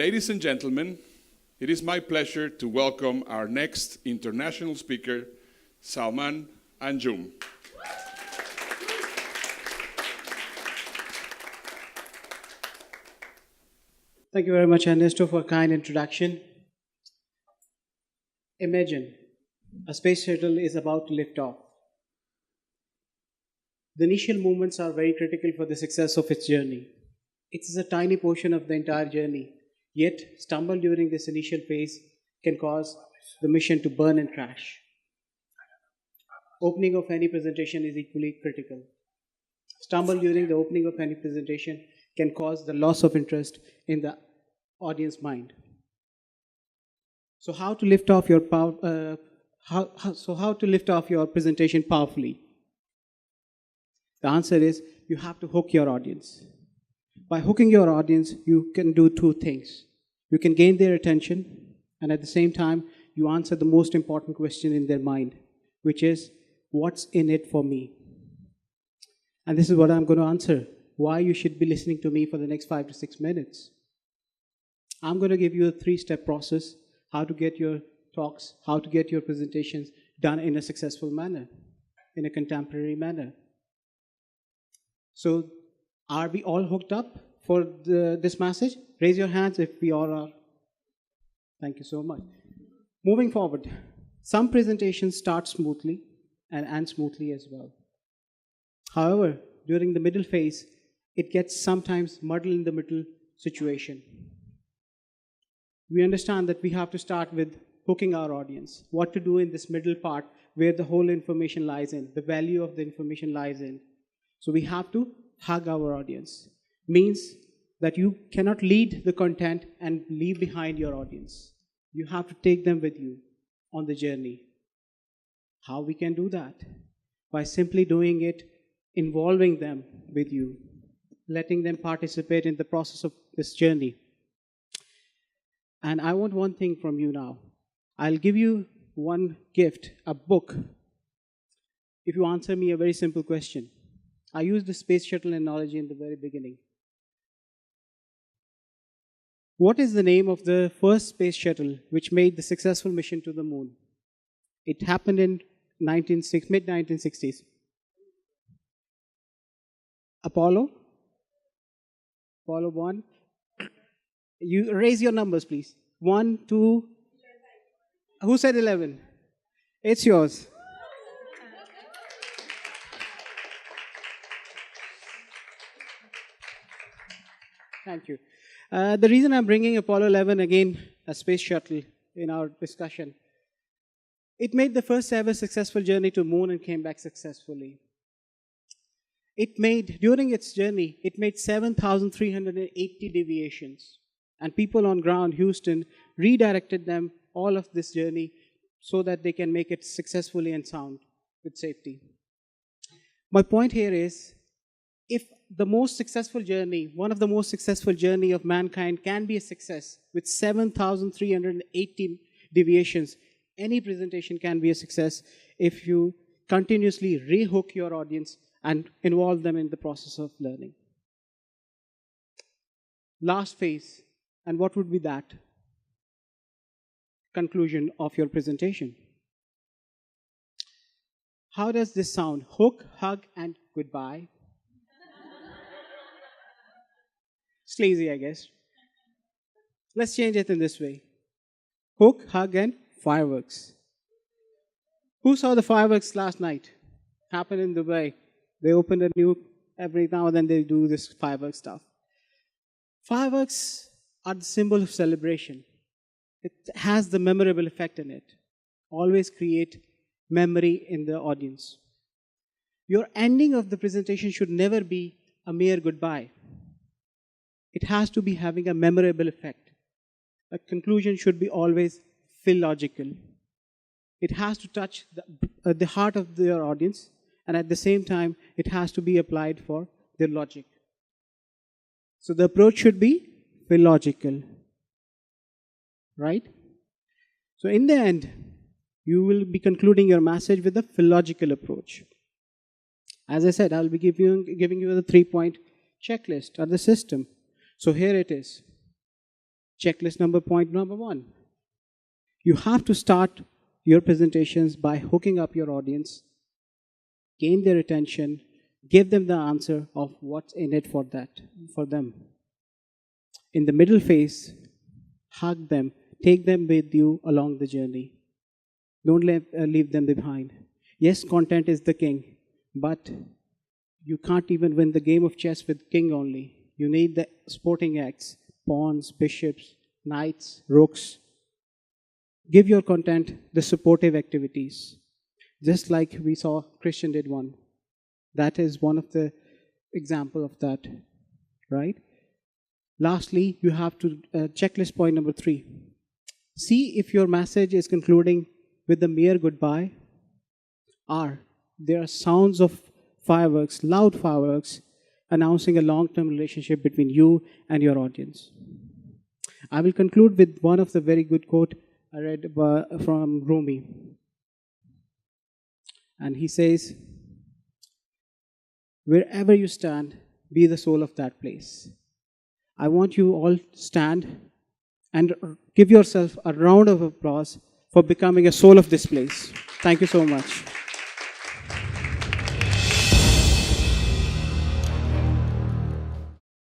Ladies and gentlemen, it is my pleasure to welcome our next international speaker, Salman and Jum. Thank you very much, Ernesto, for a kind introduction. Imagine a space shuttle is about to lift off. The initial moments are very critical for the success of its journey. It is a tiny portion of the entire journey, yet stumble during this initial phase can cause the mission to burn and crash. Opening of any presentation is equally critical. Stumble during the opening of any presentation can cause the loss of interest in the audience mind. So how to lift off your presentation powerfully? The answer is you have to hook your audience. By hooking your audience, you can do two things. You can gain their attention, and at the same time, you answer the most important question in their mind, which is, what's in it for me? And this is what I'm going to answer. Why you should be listening to me for the next 5 to 6 minutes. I'm going to give you a 3-step process, how to get your talks, how to get your presentations done in a successful manner, in a contemporary manner. So, are we all hooked up for this message? Raise your hands if we all are. Thank you so much. Moving forward, some presentations start smoothly and end smoothly as well. However, during the middle phase, it gets sometimes muddled in the middle situation. We understand that we have to start with hooking our audience, what to do in this middle part where the whole information lies in, the value of the information lies in. So we have to hug our audience. Means that you cannot lead the content and leave behind your audience. You have to take them with you on the journey. How we can do that? By simply doing it, involving them with you, letting them participate in the process of this journey. And I want one thing from you now. I'll give you one gift, a book, if you answer me a very simple question. I used the space shuttle analogy in the very beginning. What is the name of the first space shuttle which made the successful mission to the moon? It happened in mid-1960s. Apollo 1. You raise your numbers, please. 1, 2. Who said 11? It's yours. Thank you. The reason I'm bringing Apollo 11 again, a space shuttle, in our discussion, it made the first ever successful journey to moon and came back successfully. During its journey, it made 7,380 deviations. And people on ground, Houston, redirected them all of this journey so that they can make it successfully and sound with safety. My point here is, if the most successful journey, one of the most successful journey of mankind can be a success with 7,380 deviations, any presentation can be a success if you continuously rehook your audience and involve them in the process of learning. Last phase, and what would be that? Conclusion of your presentation. How does this sound? Hook, hug, and goodbye. Sleazy, I guess. Let's change it in this way. Hook, hug, and fireworks. Who saw the fireworks last night? Happened in Dubai. They opened a new, every now and then they do this fireworks stuff. Fireworks are the symbol of celebration. It has the memorable effect in it. Always create memory in the audience. Your ending of the presentation should never be a mere goodbye. It has to be having a memorable effect. A conclusion should be always philological. It has to touch the heart of your audience, and at the same time, it has to be applied for their logic. So the approach should be philological. Right? So in the end, you will be concluding your message with a philological approach. As I said, I'll be giving you the 3-point checklist or the system. So here it is. Checklist point number 1. You have to start your presentations by hooking up your audience, gain their attention, give them the answer of what's in it for them. In the middle phase, hug them, take them with you along the journey. Don't leave them behind. Yes, content is the king, but you can't even win the game of chess with king only. You need the sporting acts, pawns, bishops, knights, rooks. Give your content the supportive activities, just like we saw Christian did one. That is one of the example of that, right? Lastly, you have to checklist point number 3. See if your message is concluding with the mere goodbye, or there are sounds of fireworks, loud fireworks, announcing a long-term relationship between you and your audience. I will conclude with one of the very good quote I read from Rumi. And he says, wherever you stand, be the soul of that place. I want you all to stand and give yourself a round of applause for becoming a soul of this place. Thank you so much.